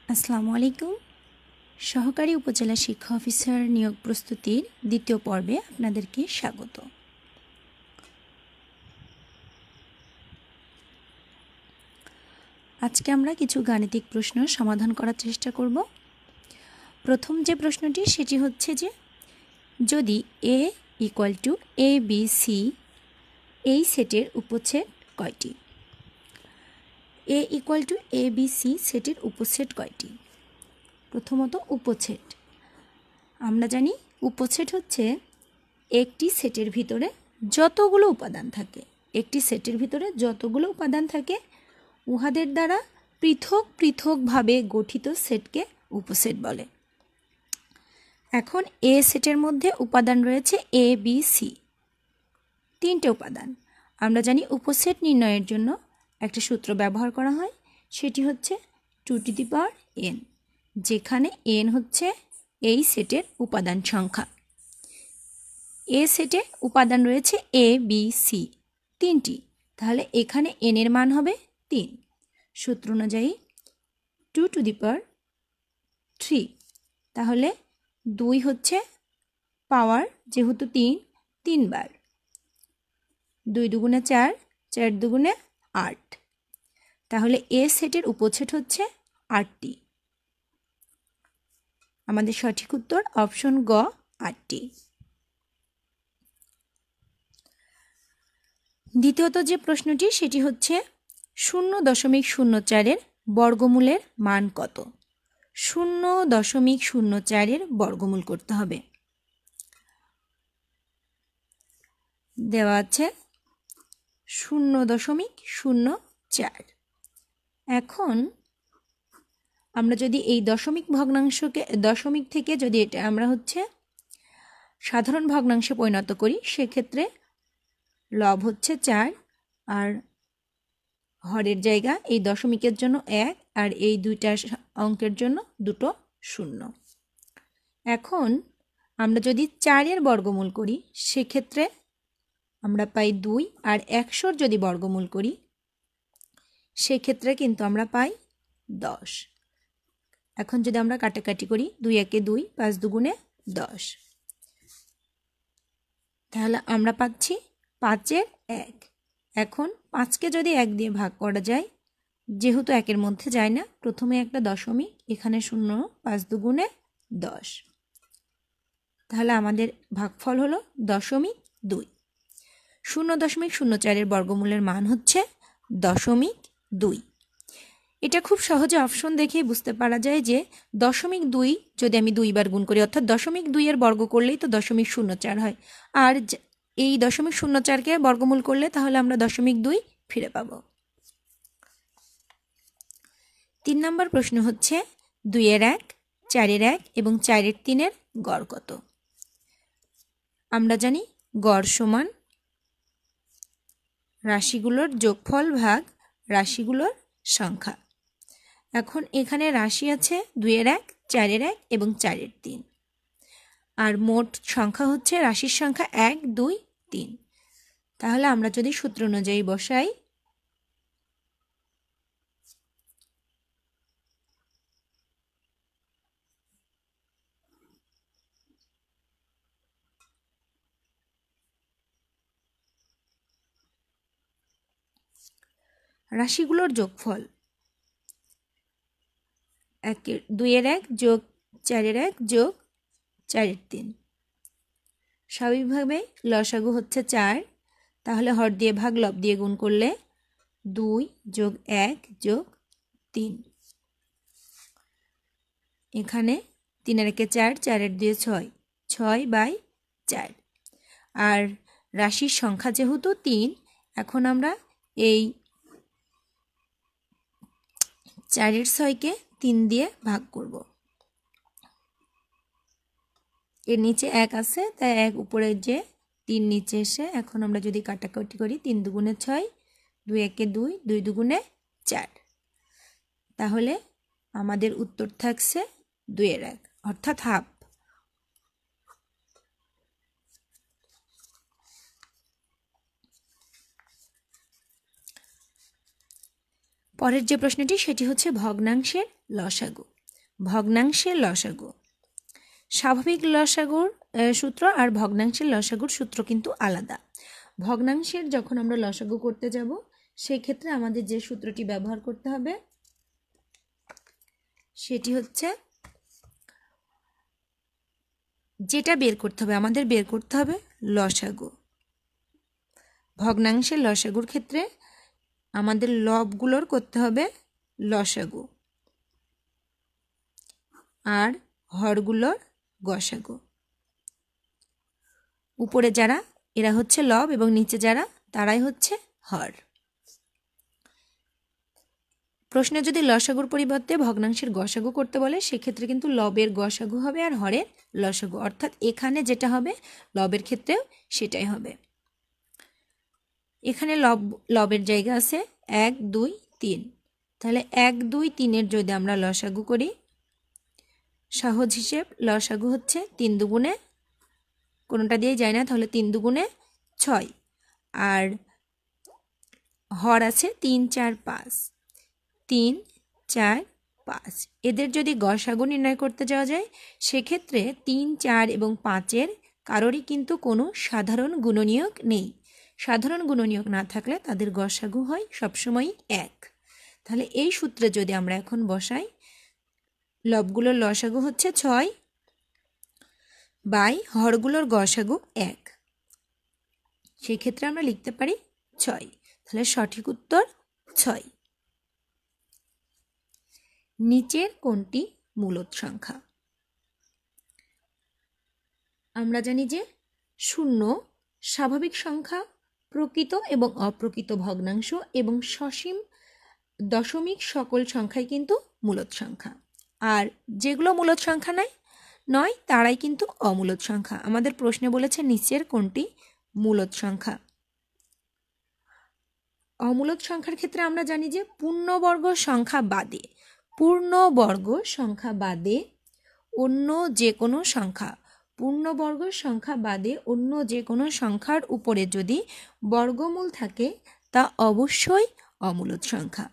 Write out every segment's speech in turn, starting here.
আসসালামু আলাইকুম। সহকারী উপজেলা শিক্ষা অফিসার নিয়োগ প্রস্তুতির দ্বিতীয় পর্বে আপনাদেরকে স্বাগত। আজকে আমরা কিছু গাণিতিক প্রশ্ন সমাধান করার চেষ্টা করব। প্রথম যে প্রশ্নটি সেটি হচ্ছে যে যদি a = ABC এই সেটের উপসেট কয়টি? a = ABC সেটের উপসেট কয়টি? প্রথমত উপসেট, আমরা জানি উপসেট হচ্ছে একটি সেটের ভিতরে যতগুলো উপাদান থাকে, একটি সেটের ভিতরে যতগুলো উপাদান থাকে উহাদের দ্বারা পৃথক পৃথকভাবে গঠিত সেটকে উপসেট বলে। এখন এ সেটের মধ্যে উপাদান রয়েছে এ বি সি, তিনটে উপাদান। আমরা জানি উপসেট নির্ণয়ের জন্য একটা সূত্র ব্যবহার করা হয়, সেটি হচ্ছে 2n, যেখানে n হচ্ছে এই সেটের উপাদান সংখ্যা। এ সেটে উপাদান রয়েছে এ বি সি তিনটি, তাহলে এখানে n এর মান হবে 3। সূত্র অনুযায়ী 2^3, তাহলে 2 হচ্ছে পাওয়ার, যেহেতু 3 বার, 2 দুগুণে 4, 4 দুগুণে 8, তাহলে এ সেটের উপসেট হচ্ছে 8টি। আমাদের সঠিক উত্তর অপশন গ, 8টি। দ্বিতীয়ত যে প্রশ্নটি সেটি হচ্ছে 0.04-এর বর্গমূলের মান কত? 0.04-এর বর্গমূল করতে হবে। দেওয়া আছে 0.04। এখন আমরা যদি এই দশমিক ভগ্নাংশকে, দশমিক থেকে যদি এটা আমরা হচ্ছে সাধারণ ভগ্নাংশে পরিণত করি, সেক্ষেত্রে লব হচ্ছে 4 আর হরের জায়গা এই দশমিকের জন্য 1 আর এই দুইটা অঙ্কের জন্য দুটো 0। এখন আমরা যদি 4-এর বর্গমূল করি সেক্ষেত্রে আমরা পাই 2, আর 100-র যদি বর্গমূল করি সেক্ষেত্রে কিন্তু আমরা পাই 10। এখন যদি আমরা কাটাকাটি করি 2 একে 2, 5 দুগুণে 10, তাহলে আমরা পাচ্ছি 5-এর 1। এখন 5কে যদি 1 দিয়ে ভাগ করা যায়, যেহেতু 1-এর মধ্যে যায় না, প্রথমে একটা দশমিক, এখানে 0, 5 দুগুণে 10, তাহলে আমাদের ভাগফল হলো 0.2। 0.04-এর বর্গমূলের মান হচ্ছে 0.2। এটা খুব সহজে অপশন দেখেই বুঝতে পারা যায় যে 0.2 যদি আমি 2 বার গুণ করি, অর্থাৎ 0.2-এর বর্গ করলেই তো 0.04 হয়, আর এই 0.04-কে বর্গমূল করলে তাহলে আমরা 0.2 ফিরে পাব। 3 নম্বর প্রশ্ন হচ্ছে 2-এর 1, 4-এর 1 এবং 4-এর 3-এর গড় কত? আমরা জানি গড় সমান রাশিগুলোর যোগফল ভাগ রাশিগুলোর সংখ্যা। এখন এখানে রাশি আছে 2-এর 1, 4-এর 1 এবং 4-এর 3, আর মোট সংখ্যা হচ্ছে রাশির সংখ্যা 1, 2, 3। তাহলে আমরা যদি সূত্র অনুযায়ী বসাই, রাশিগুলোর যোগফল 2-এর 1 যোগ 4-এর 1 যোগ 4-এর 3, স্বাভাবিকভাবে লসাগু হচ্ছে 4, তাহলে হর দিয়ে ভাগ লব দিয়ে গুণ করলে 2 যোগ 1 যোগ 3, এখানে 3-এর 1 4, 4-এর 2 6, 6/4। আর রাশির সংখ্যা যেহেতু 3, এখন আমরা এই 4-এর 6-কে 3 দিয়ে ভাগ করব। এর নিচে 1 আছে, তাই 1 উপরে যে 3 নিচে এসে, এখন আমরা যদি কাটাকাটি করি 3 দুগুণে 6, 2 একে 2, 2 দুগুণে 4, তাহলে আমাদের উত্তর থাকছে 2-এর 1, অর্থাৎ হাফ। পরের যে প্রশ্নটি সেটি হচ্ছে ভগ্নাংশের লসাগু। ভগ্নাংশের লসাগু, স্বাভাবিক লসাগুর সূত্র আর ভগ্নাংশের লসাগুর সূত্র কিন্তু আলাদা। ভগ্নাংশের যখন আমরা লসাগু করতে যাব সেই ক্ষেত্রে আমাদের যে সূত্রটি ব্যবহার করতে হবে সেটি হচ্ছে, যেটা বের করতে হবে আমাদের বের করতে হবে লসাগু। ভগ্নাংশের লসাগুর ক্ষেত্রে আমাদের লবগুলোর করতে হবে লসাগু আর হরগুলোর গসাগু। উপরে যারা এরা হচ্ছে লব এবং নিচে যারা তারাই হচ্ছে হর। প্রশ্নে যদি লসাগুর পরিবর্তে ভগ্নাংশের গসাগু করতে বলে সেক্ষেত্রে কিন্তু লবের গসাগু হবে আর হরের লসাগু, অর্থাৎ এখানে যেটা হবে লবের ক্ষেত্রেও সেটাই হবে। এখানে লবের জায়গা আছে 1 2 3, তাহলে 1 2 3-এর যদি আমরা লসাগু করি, সহজ হিসেব লসাগু হচ্ছে 3 দুগুণে, কোনোটা দিয়ে যায় না, তাহলে 3 দুগুণে 6, আর হর আছে 3 4 5, 3 4 5। এদের যদি গসাগু নির্ণয় করতে যাওয়া যায় সেক্ষেত্রে 3 4 এবং 5-এর কারোরই কিন্তু কোনো সাধারণ গুণনীয়ক নেই। সাধারণ গুণনীয়ক না থাকলে তাদের গসাগু হয় সবসময় 1। তাহলে এই সূত্রে যদি আমরা এখন বসাই, লবগুলোর লসাগু হচ্ছে 6 বাই হরগুলোর গসাগু 1, সেই ক্ষেত্রে আমরা লিখতে পারি 6। তাহলে সঠিক উত্তর 6। নিচের কোনটি মূলদ সংখ্যা? আমরা জানি যে 0 স্বাভাবিক সংখ্যা, প্রকৃত এবং অপ্রকৃত ভগ্নাংশ এবং সসীম দশমিক সকল সংখ্যাই কিন্তু মূলদ সংখ্যা, আর যেগুলো মূলদ সংখ্যা নয় তারাই কিন্তু অমূলদ সংখ্যা। আমাদের প্রশ্নে বলেছে নিচের কোনটি মূলদ সংখ্যা। অমূলদ সংখ্যার ক্ষেত্রে আমরা জানি যে পূর্ণবর্গ সংখ্যা বাদে অন্য যে কোনো সংখ্যা, পূর্ণবর্গ সংখ্যা বাদে অন্য যে কোনো সংখ্যার উপরে যদি বর্গমূল থাকে তা অবশ্যই অমূলদ সংখ্যা।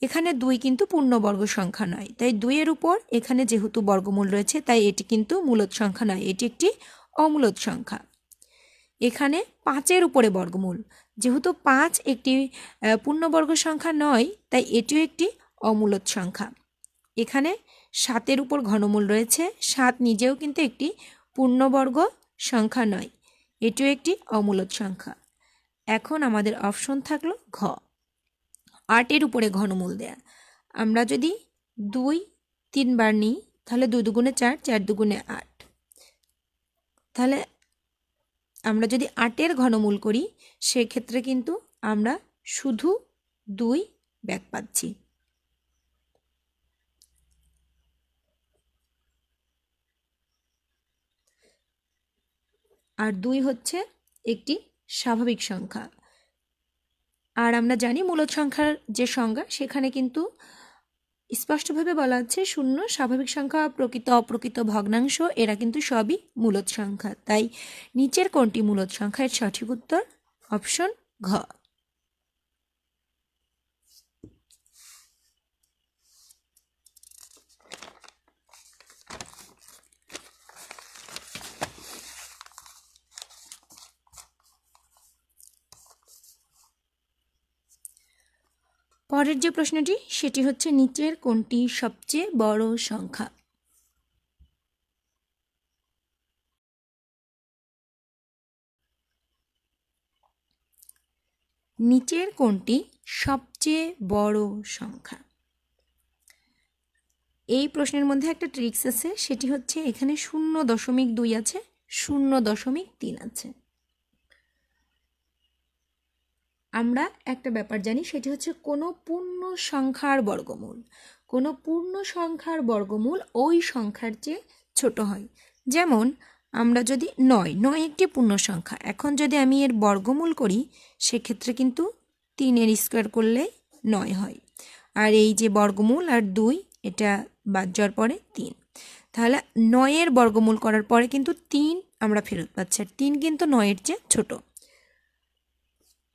এখানে 2 কিন্তু পূর্ণবর্গ সংখ্যা নয়, তাই 2-এর উপর এখানে যেহেতু বর্গমূল রয়েছে তাই এটি কিন্তু মূলদ সংখ্যা নয়, এটি একটি অমূলদ সংখ্যা। এখানে 5-এর উপরে বর্গমূল, যেহেতু 5 একটি পূর্ণবর্গ সংখ্যা নয় তাই এটিও একটি অমূলদ সংখ্যা। এখানে 7-এর উপর ঘনমূল রয়েছে, 7 নিজেও কিন্তু একটি পূর্ণবর্গ সংখ্যা নয়, এটিও একটি অমূলদ সংখ্যা। এখন আমাদের অপশন থাকলো ঘ, 8-এর উপরে ঘনমূল দেয়া। আমরা যদি 2 3 বার নিই তাহলে 2 দুগুণে 4, 4 দুগুণে 8, তাহলে আমরা যদি 8-এর ঘনমূল করি সেক্ষেত্রে কিন্তু আমরা শুধু 2 ব্যাক পাচ্ছি। আর 2 হচ্ছে একটি স্বাভাবিক সংখ্যা। আর আমরা জানি মূলদ সংখ্যার যে সংজ্ঞা সেখানে কিন্তু স্পষ্টভাবে বলা আছে 0 স্বাভাবিক সংখ্যা, প্রকৃত অপ্রকৃত ভগ্নাংশ এরা কিন্তু সবই মূলদ সংখ্যা। তাই নিচের কোনটি মূলদ সংখ্যা? এর সঠিক উত্তর অপশন ঘ। পরের যে প্রশ্নটি সেটি হচ্ছে নিচের কোনটি সবচেয়ে বড় সংখ্যা? নিচের কোনটি সবচেয়ে বড় সংখ্যা? এই প্রশ্নের মধ্যে একটা ট্রিক্স আছে, সেটি হচ্ছে এখানে 0.2 আছে, 0.3 আছে। আমরা একটা ব্যাপার জানি, সেটি হচ্ছে কোনো পূর্ণ সংখ্যার বর্গমূল, কোনো পূর্ণ সংখ্যার বর্গমূল ওই সংখ্যার চেয়ে ছোট হয়। যেমন আমরা যদি 9 একটি পূর্ণ সংখ্যা, এখন যদি আমি এর বর্গমূল করি সেক্ষেত্রে কিন্তু 3-এর স্কোয়ার করলে 9 হয়, আর এই যে বর্গমূল আর 2 এটা বাদ যাওয়ার পরে 3, তাহলে 9-এর বর্গমূল করার পরে কিন্তু 3 আমরা ফেরত পাচ্ছি, আর 3 কিন্তু 9-এর চেয়ে ছোট।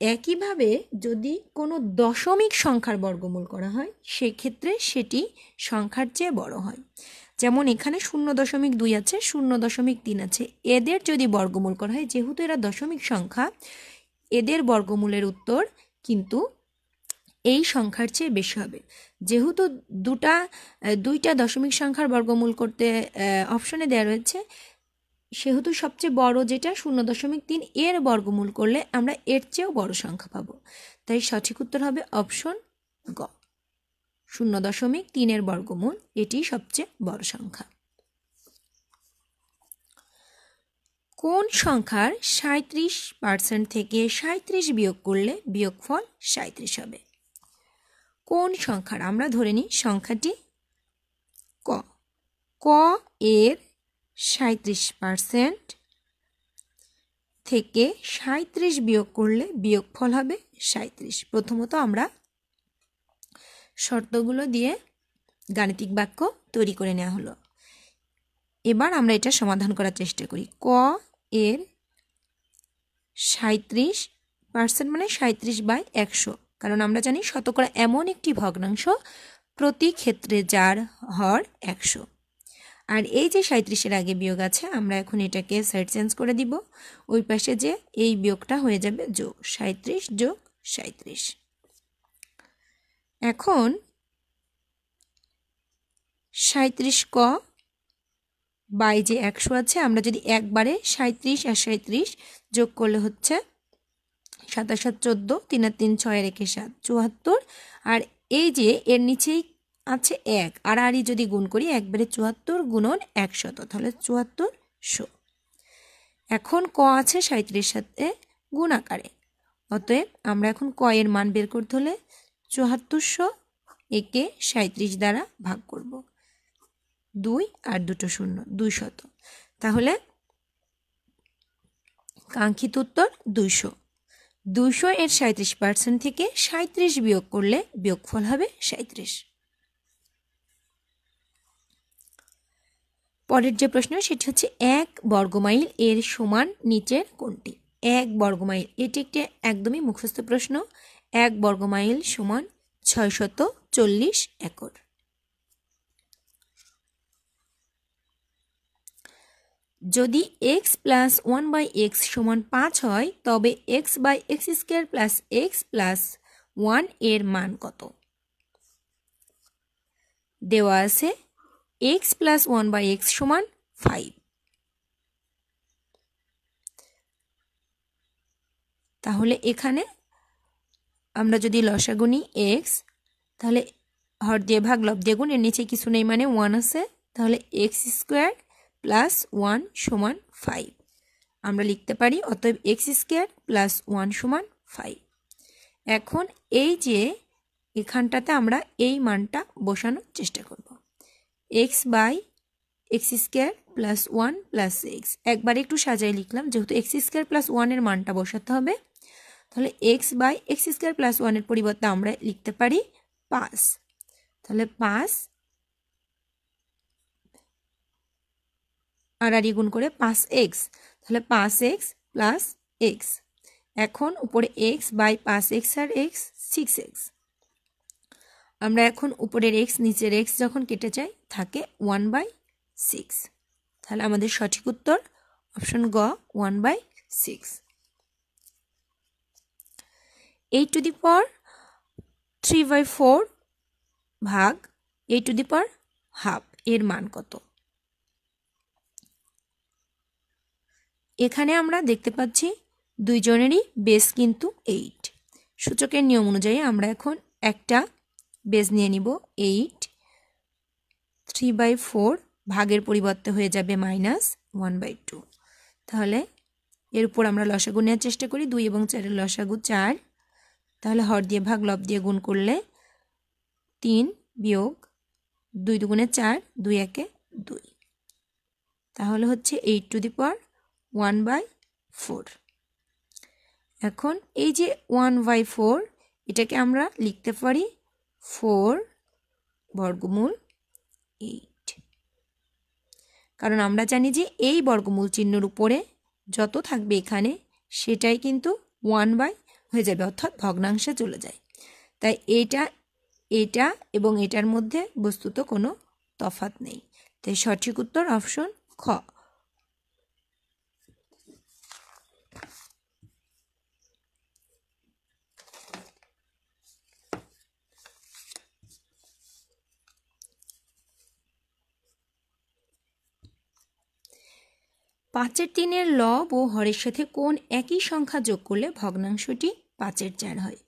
একইভাবে যদি কোনো দশমিক সংখ্যার বর্গমূল করা হয় সেক্ষেত্রে সেটি সংখ্যার চেয়ে বড় হয়। যেমন এখানে 0.2 আছে, 0.3 আছে, এদের যদি বর্গমূল করা হয়, যেহেতু এরা দশমিক সংখ্যা, এদের বর্গমূলের উত্তর কিন্তু এই সংখ্যার চেয়ে বেশি হবে। যেহেতু দুইটা দশমিক সংখ্যার বর্গমূল করতে অপশনে দেওয়া রয়েছে, সেহেতু সবচেয়ে বড় যেটা 0.3, এর বর্গমূল করলে আমরা এর চেয়েও বড় সংখ্যা পাবো। তাই সঠিক উত্তর হবে অপশন গ, 0.3 এর বর্গমূল, এটি সবচেয়ে বড় সংখ্যা। কোন সংখ্যার 37% থেকে 37 বিয়োগ করলে বিয়োগফল 37 হবে? কোন সংখ্যার, আমরা ধরে নিই সংখ্যাটি ক, ক এর 37% থেকে 37 বিয়োগ করলে বিয়োগফল হবে 37। প্রথমত আমরা শর্তগুলো দিয়ে গাণিতিক বাক্য তৈরি করে নেওয়া হলো। এবার আমরা এটা সমাধান করার চেষ্টা করি। ক এর 37% মানে 37/100, কারণ আমরা জানি শতকরা এমন একটি ভগ্নাংশ প্রতি ক্ষেত্রে যার হর 100। আর এই যে 37-এর আগে বিয়োগ আছে, আমরা এখন এটাকে সাইড চেঞ্জ করে দিব, ওই পাশে যে এই বিয়োগটা হয়ে যাবে যোগ, 37 যোগ 37। এখন 37 ক বাই যে 100 আছে, আমরা যদি একবারে 37 আর 37 যোগ করলে হচ্ছে 7 7 14, 3 আর 3 6 আর 1 7 74, আর এই যে এর নিচেই আছে 1, আর যদি গুণ করি একবারে 74 গুণন 100, তাহলে 7400। এখন ক আছে 37 সাথে গুণ আকারে, অতএব আমরা এখন ক এর মান বের করতে হলে 7400 একে 37 দ্বারা ভাগ করব, 2 আর 2 শূন্য, 200। তাহলে কাঙ্ক্ষিত উত্তর 200। 200 এর 37% থেকে 37 বিয়োগ করলে বিয়োগফল হবে 37। পরের যে প্রশ্ন সেটি হচ্ছে 1 বর্গমাইল এর সমান নিচের কোনটি? 1 বর্গমাইল, এটি একটি একদমই মুখস্থ প্রশ্ন। 1 বর্গমাইল সমান 640 একর। যদি x প্লাস 1/x সমান 5 হয়, তবে x/x² প্লাস x প্লাস 1 এর মান কত? দেওয়া আছে x প্লাস 1/x সমান 5। তাহলে এখানে আমরা যদি লসাগু নিই x, তাহলে হর দিয়ে ভাগ লব দিয়ে গুণ, এর নিচে কিছু নেই মানে 1 আছে, তাহলে x² প্লাস 1 সমান 5 আমরা লিখতে পারি। অতএব x² প্লাস 1 সমান 5। এখন এই যে এখানটাতে আমরা এই মানটা বসানোর চেষ্টা করব, x/x² প্লাস 1 প্লাস x, একবার একটু সাজাই লিখলাম, যেহেতু x² প্লাস 1 এর মানটা বসাতে হবে, তাহলে x/x² প্লাস 1 এর পরিবর্তে আমরা লিখতে পারি 5। তাহলে 5 আর গুণ করে 5x, তাহলে 5x প্লাস x। এখন উপরে x by 5x R x 6x। আমরা এখন উপরের x নিচের x যখন কেটে যাই থাকে 1/6। তাহলে আমাদের সঠিক উত্তর অপশন গ, 1/6। 8 টু দি পাওয়ার 3/4 ভাগ 8 টু দি পাওয়ার হাফ এর মান কত? এখানে আমরা দেখতে পাচ্ছি দুইজনেরই বেস কিন্তু 8। সূচকের নিয়ম অনুযায়ী আমরা এখন একটা বেস নিয়ে নিব 8, 3/4 ভাগের পরিবর্তে হয়ে যাবে -1/2। তাহলে এর উপর আমরা লসাগু নেওয়ার চেষ্টা করি, 2 এবং 4 এর লসাগু 4, তাহলে হর দিয়ে ভাগ লব দিয়ে গুণ করলে 3 বিয়োগ 2 দুগুণে 4, 2 একে 2, তাহলে হচ্ছে 8 টু দি পাওয়ার 1/4। এখন এই যে 1/4 এটাকে আমরা লিখতে পারি 4 বর্গমূল 8, কারণ আমরা জানি যে এই বর্গমূল চিহ্নের উপরে যত থাকবে এখানে সেটাই কিন্তু 1/4 হয়ে যাবে, অর্থাৎ ভগ্নাংশে চলে যায়। তাই এটা এবং এটার মধ্যে বস্তুত কোনো তফাৎ নেই। তাই সঠিক উত্তর অপশন খ। পাঁচের তিনের লব ও হরের সাথে কোন একই সংখ্যা যোগ করলে ভগ্নাংশটি 5/4 হয়?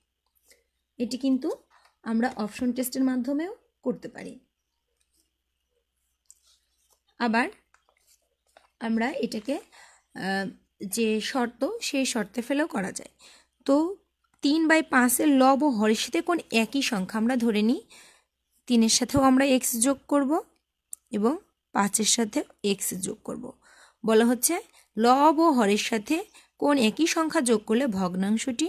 এটি কিন্তু আমরা অপশন টেস্টের মাধ্যমেও করতে পারি। আবার আমরা এটাকে যে শর্ত সেই শর্তে ফেলেও করা যায়। তো 3/5 লব ও হরের সাথে কোন একই সংখ্যা, আমরা ধরে নিই 3-এর সাথেও আমরা এক্স যোগ করব এবং 5-এর সাথে এক্স যোগ করব। বলা হচ্ছে লব ও হরের সাথে কোন একই সংখ্যা যোগ করলে ভগ্নাংশটি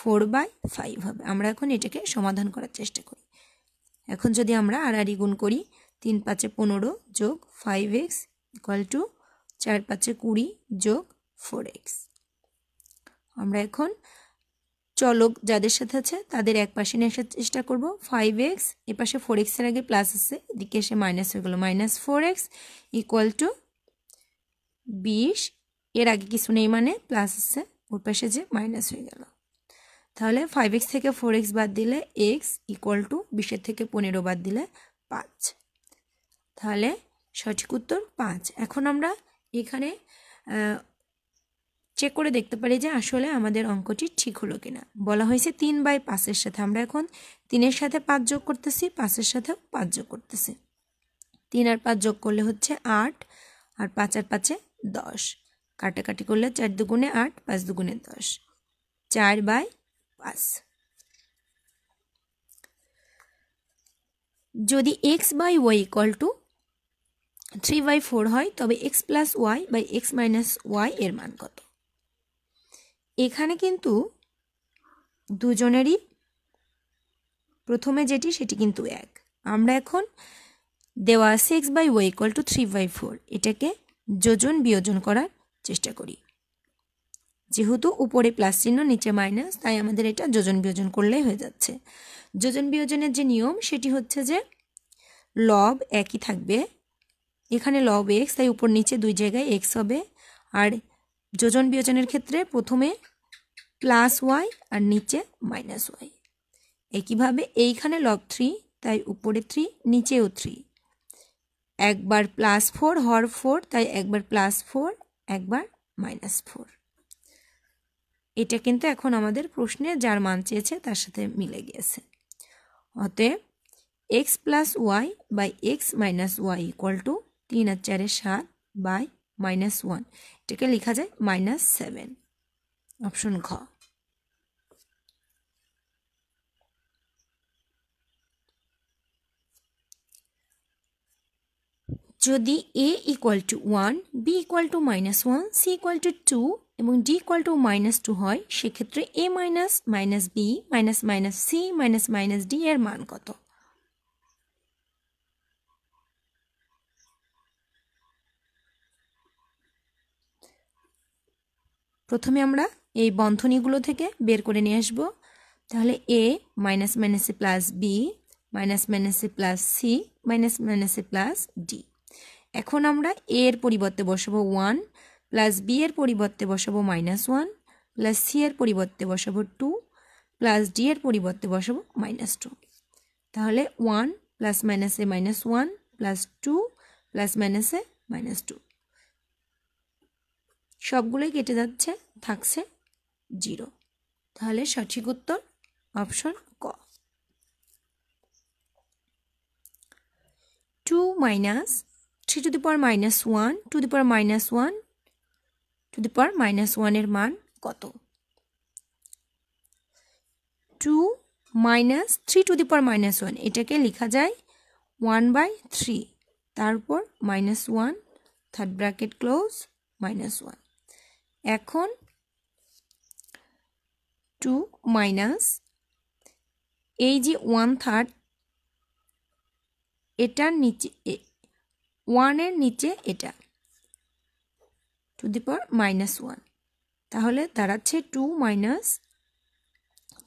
4/5 হবে। আমরা এখন এটাকে সমাধান করার চেষ্টা করি। এখন যদি আমরা আড়াআড়ি গুণ করি, 3×5 = 15 যোগ 5x = 4×5 = 20 যোগ 4x। আমরা এখন চলক যাদের সাথে আছে তাদের এক পাশে নিয়ে আসার চেষ্টা করব। 5x এপাশে 4x এর আগে প্লাস আছে, এদিকে এসে মাইনাস হয়ে গেল, -4x = 20, এর আগে কিছু নেই মানে প্লাস আছে, ওর পাশে যে মাইনাস হয়ে গেল। তাহলে 5x থেকে 4x বাদ দিলে x = 20 থেকে 15 বাদ দিলে 5। তাহলে সঠিক উত্তর 5। এখন আমরা এখানে চেক করে দেখতে পারি যে আসলে আমাদের অঙ্কটি ঠিক হলো কিনা। বলা হয়েছে 3/5-এর সাথে, আমরা এখন 3-এর সাথে 5 যোগ করতেছি, 5-এর সাথেও 5 যোগ করতেছি। 3 আর 5 যোগ করলে হচ্ছে 8, আর 5 আর 5-এ 10, কাটাকাটি করলে 4 দুগুণে 8, 5 দুগুণে 10, 4/5। যদি x/y = 3/4 হয় তবে x + y/x - y এর মান কত? এখানে কিন্তু দুজনেরই প্রথমে যেটি সেটি কিন্তু এক। আমরা এখন দেওয়া আছে x/y = 3/4, এটাকে যোজন বিয়োজন করার চেষ্টা করি। যেহেতু উপরে প্লাস চিহ্ন নিচে মাইনাস, তাই আমাদের এটা যোজন বিয়োজন করলেই হয়ে যাচ্ছে। যোজন বিয়োজনের যে নিয়ম সেটি হচ্ছে যে লব একই থাকবে, এখানে লব x, তাই উপর নিচে দুই জায়গায় x হবে। আর যোজন বিয়োজনের ক্ষেত্রে প্রথমে +y আর নিচে -y। একইভাবে এইখানে লব 3, তাই উপরে 3 নিচেও 3, একবার +4 হর 4, তাই একবার +4 একবার -4। এটা কিন্তু এখন আমাদের প্রশ্নে যার মান চেয়েছে তার সাথে মিলে গিয়েছে। অতএব x + y/x - y = 3 আর 4 7 /-1, এটাকে লেখা যায় -7, অপশন ঘ। যদি a = 1, b = -1, c = 2 এবং d = -2 হয়, সেক্ষেত্রে a - b - c - d এর মান কত? প্রথমে আমরা এই বন্ধনীগুলো থেকে বের করে নিয়ে আসব। তাহলে a - a + b - a + c - a + d। এখন আমরা a এর পরিবর্তে বসাবো 1, প্লাস b এর পরিবর্তে বসাবো -1, প্লাস c এর পরিবর্তে বসাবো 2, প্লাস d এর পরিবর্তে বসাবো -2। তাহলে 1 + -a - 1 প্লাস 2 + -a - 2, সবগুলোই কেটে যাচ্ছে, থাকছে 0। তাহলে সঠিক উত্তর অপশন ক। 2 - 3 to the power -1 to the power -1 to the power -1 এর মান কত? 2 - 3 to the power -1, এটাকে লেখা যায় 1/3, তারপর -1, থার্ড ব্র্যাকেট ক্লোজ, -1। এখন 2 মাইনাস এই যে 1/3, এটার নিচে 1 এর নিচে এটা টু দি পাওয়ার -1, তাহলে দাঁড়াচ্ছে 2 -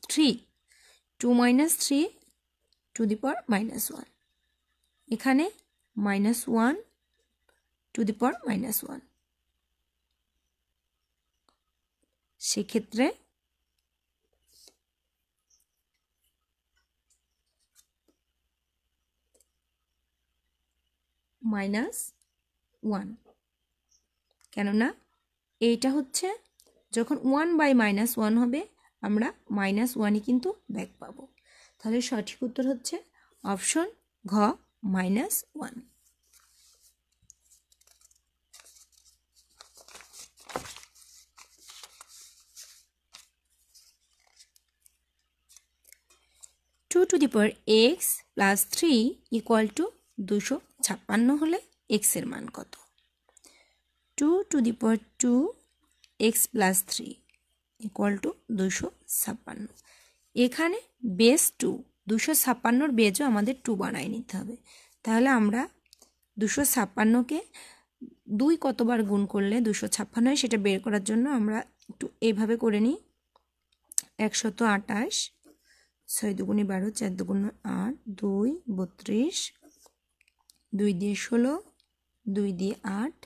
3, 2 minus 3 to the power minus 1, এখানে minus 1 to the power minus 1, সেক্ষেত্রে -1, কেননা এইটা হচ্ছে যখন 1/-1 হবে আমরা -1ই কিন্তু ব্যাক পাবো। তাহলে সঠিক উত্তর হচ্ছে অপশন ঘ -1। Two to the power x plus 3 equal to 256 হলে x এর মান কত? 2 to the power 2 x plus 3 equal to 256। এখানে বেস 2, 256 বেজও আমাদের 2 বানায় নিতে হবে। তাহলে আমরা 256কে 2 কতবার গুণ করলে 256 হয় সেটা বের করার জন্য আমরা একটু এইভাবে করে নিই। 128, 6 দুগুণে 12, 4 দুগুণে 8, 2 32, 2 দিয়ে 16, 2 দিয়ে 8,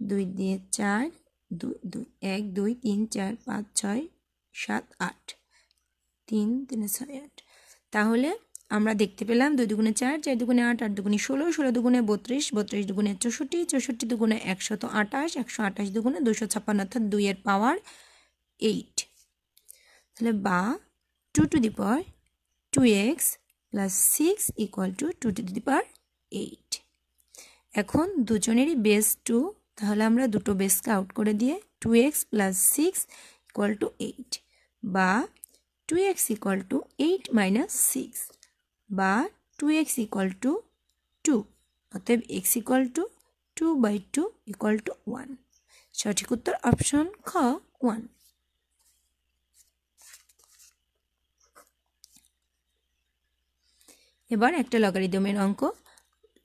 2 দিয়ে 4, 2 2 1 2 3 4 5 6 7 8, 3 3 6 8। তাহলে আমরা দেখতে পেলাম 2 দুগুণে 4, 4 দুগুণে 8, 8 দুগুণে 16, 16 দুগুণে 32, 32 দুগুণে 64, 64 দুগুণে 128, 128 দুগুণে 256 অর্থাৎ 2 এর পাওয়ার 8। তাহলে বা 2 to the power 2x plus 6 equal to 2 to the power 8। এখন দুজনেরই বেস 2, তাহলে আমরা দুটো বেসকে আউট করে দিয়ে 2x প্লাস 6 ইকুয়াল টু 8 বা 2x ইকুয়াল টু 8 মাইনাস 6 বা 2x ইকুয়াল টু 2, অতএব x equal to 2/2 equal to 1। সঠিক উত্তর অপশন খ 1। এবার একটা লগারিদমের অঙ্ক,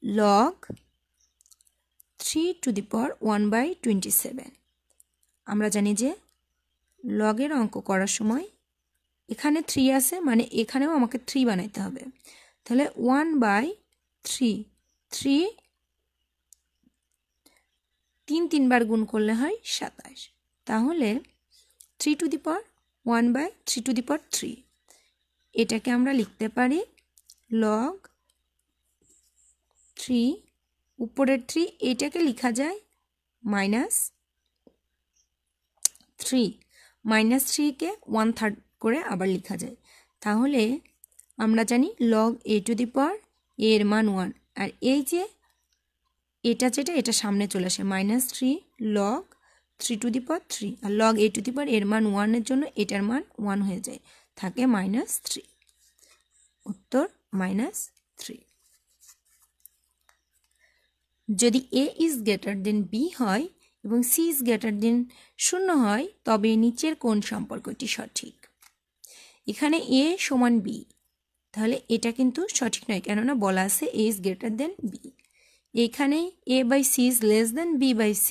log 3 টু দি পাওয়ার 1/27। আমরা জানি যে লগের অঙ্ক করার সময় এখানে 3 আছে, মানে এখানেও আমাকে 3 বানাইতে হবে। তাহলে 1/3, 3 3 বার গুণ করলে হয় 27। তাহলে 3 to the power 1/3 two the power 3, এটাকে আমরা লিখতে পারি log 3, উপরের 3 এটাকে লেখা যায় -3, -3কে 1/3 করে আবার লেখা যায়। তাহলে আমরা জানি log a to the power a এর মান 1, আর এই যে এটা যেটা এটা সামনে চলে আসে -3 log 3 টু দি পাওয়ার 3, আর log a to the power এর মান 1 এর জন্য এটার মান 1 হয়ে যায়, থাকে -3। উত্তর -3। যদি a is greater than b হয় এবং c is greater than 0 হয় তবে নিচের কোন সম্পর্কটি সঠিক? এখানে a সমান b, তাহলে এটা কিন্তু সঠিক নয়, কেননা বলা আছে a is greater than b। এখানে a/c is less than b/c,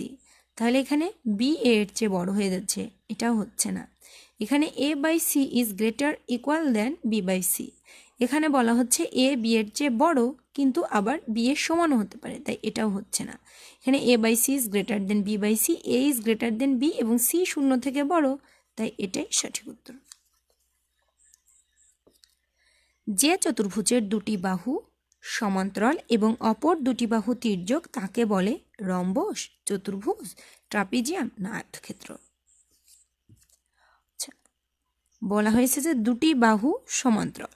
তাহলে এখানে b a এর চেয়ে বড় হয়ে যাচ্ছে, এটাও হচ্ছে না। এখানে a/c is greater equal than b/c, এখানে বলা হচ্ছে a b এর চেয়ে বড় কিন্তু আবার b এর সমানও হতে পারে, তাই এটাও হচ্ছে না। এখানে a/c is greater than b/c, a is greater than b এবং c 0 থেকে বড়, তাই এটাই সঠিক উত্তর। যে চতুর্ভুজের দুটি বাহু সমান্তরাল এবং অপর দুটি বাহু তির্যক তাকে বলে রম্বস, চতুর্ভুজ, ট্রাপিজিয়াম না আয়তক্ষেত্র? আচ্ছা, বলা হয়েছে যে দুটি বাহু সমান্তরাল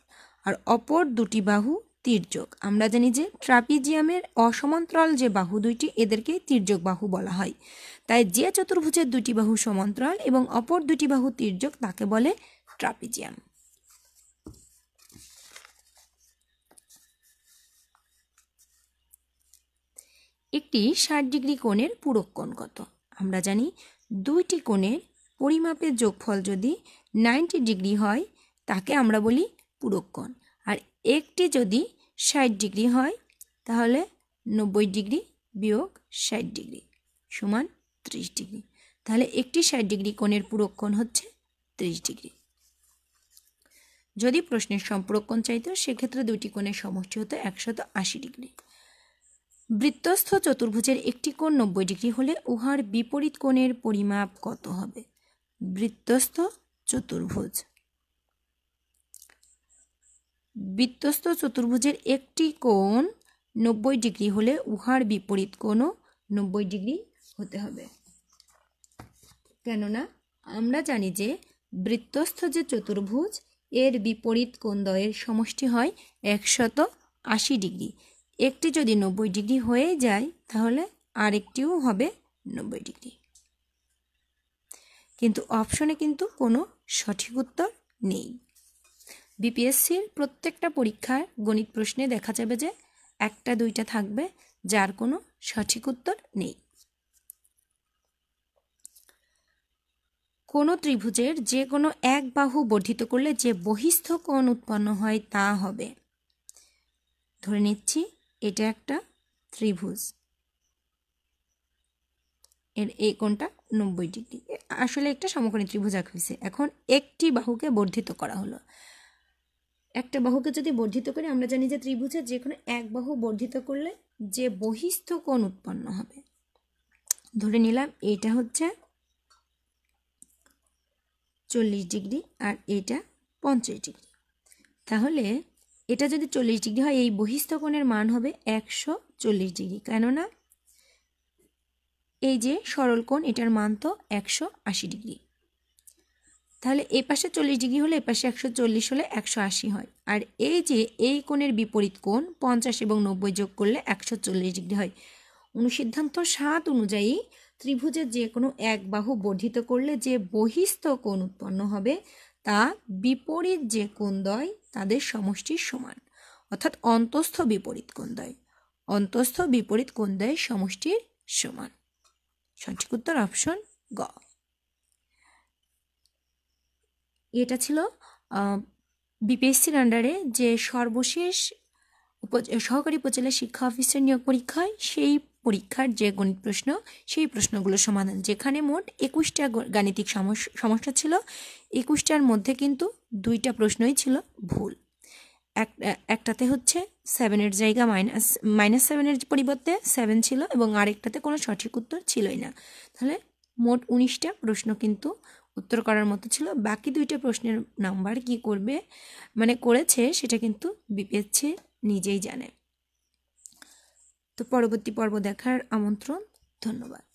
আর অপর দুটি বাহু তির্যক। আমরা জানি যে ট্রাপিজিয়ামের অসমান্তরাল যে বাহু দুইটি এদেরকে তির্যক বাহু বলা হয়। তাই যে চতুর্ভুজের দুটি বাহু সমান্তরাল এবং অপর দুটি বাহু তির্যক তাকে বলে ট্রাপিজিয়াম। একটি 60 ডিগ্রি কোণের পূরক কোণ কত? আমরা জানি দুইটি কোণের পরিমাপের যোগফল যদি 90 ডিগ্রি হয় তাকে আমরা বলি পূরক কোণ, আর একটি যদি 60 ডিগ্রি হয় তাহলে 90 ডিগ্রি বিয়োগ 60 ডিগ্রি সমান 30 ডিগ্রি। তাহলে একটি 60 ডিগ্রি কোণের পূরক কোণ হচ্ছে 30 ডিগ্রি। যদি প্রশ্নের সম্পূরক কোণ চাইতো সেক্ষেত্রে দুইটি কোণের সমষ্টি হতো 180 ডিগ্রি। বৃত্তস্থ চতুর্ভুজের একটি কোণ 90 ডিগ্রি হলে উহার বিপরীত কোণের পরিমাপ কত হবে? বৃত্তস্থ চতুর্ভুজের একটি কোণ 90 ডিগ্রি হলে উহার বিপরীত কোণও 90 ডিগ্রি হতে হবে। কেননা আমরা জানি যে বৃত্তস্থ যে চতুর্ভুজ এর বিপরীত কোণদ্বয়ের সমষ্টি হয় 180 ডিগ্রি। একটি যদি 90 ডিগ্রি হয়ে যায় তাহলে আরেকটিও হবে 90 ডিগ্রি। কিন্তু অপশনে কিন্তু কোনো সঠিক উত্তর নেই। বিপিএসসির প্রত্যেকটা পরীক্ষার গণিত প্রশ্নে দেখা যাবে যে একটা দুইটা থাকবে যার কোনো সঠিক উত্তর নেই। কোনো ত্রিভুজের যে কোনো এক বাহু বর্ধিত করলে যে বহিস্থ কোণ উৎপন্ন হয় তা হবে, ধরে নিচ্ছি এটা একটা ত্রিভুজ, এর এই কোণটা 90 ডিগ্রি, আসলে একটা সমকোণী ত্রিভুজ আঁকা হয়েছে। এখন একটি বাহুকে বর্ধিত করা হলো। একটা বাহুকে যদি বর্ধিত করি আমরা জানি যে ত্রিভুজের যে কোনো এক বাহু বর্ধিত করলে যে বহিস্থ কোণ উৎপন্ন হবে, ধরে নিলাম এইটা হচ্ছে 40 ডিগ্রি আর এটা 50 ডিগ্রি। তাহলে এটা যদি 40 ডিগ্রি হয় এই বহিস্থ কোণের মান হবে 140 ডিগ্রি, কেননা এই যে সরল কোণ এটার মান তো 180 ডিগ্রি। তাহলে এই পাশে 40 ডিগ্রি হলে এই পাশে 140 হলে 180 হয়। আর এই যে এই কোণের বিপরীত কোণ 50 এবং 90 যোগ করলে 140 ডিগ্রি হয়। অনুসিদ্ধান্ত 7 অনুযায়ী ত্রিভুজের যে কোনো এক বাহু বর্ধিত করলে যে বহিস্থ কোণ উৎপন্ন হবে তা বিপরীত যে কোণদ্বয় তাদের সমষ্টির সমান, অর্থাৎ অন্তস্থ বিপরীত কোণদ্বয়। অন্তস্থ বিপরীত কোণদ্বয়ের সমষ্টির সমান। সঠিক উত্তর অপশন গ। এটা ছিল বিপিএসসির আন্ডারে যে সর্বশেষ সহকারী উপজেলা শিক্ষা অফিসার নিয়োগ পরীক্ষায় সেই পরীক্ষার যে গণিত প্রশ্ন সেই প্রশ্নগুলোর সমাধান, যেখানে মোট 21টা গাণিতিক সমস্যা ছিল। 21টার মধ্যে কিন্তু 2টা প্রশ্নই ছিল ভুল। একটাতে হচ্ছে 7-এর জায়গা -7-এর পরিবর্তে 7 ছিল এবং আরেকটাতে কোনো সঠিক উত্তর ছিলই না। তাহলে মোট 19টা প্রশ্ন কিন্তু উত্তর করার মতো ছিল। বাকি 2টা প্রশ্নের নাম্বার কি করবে করেছে সেটা কিন্তু বিপিএসসি নিজেই জানে। তো পরবর্তী পর্ব দেখার আমন্ত্রণ। ধন্যবাদ।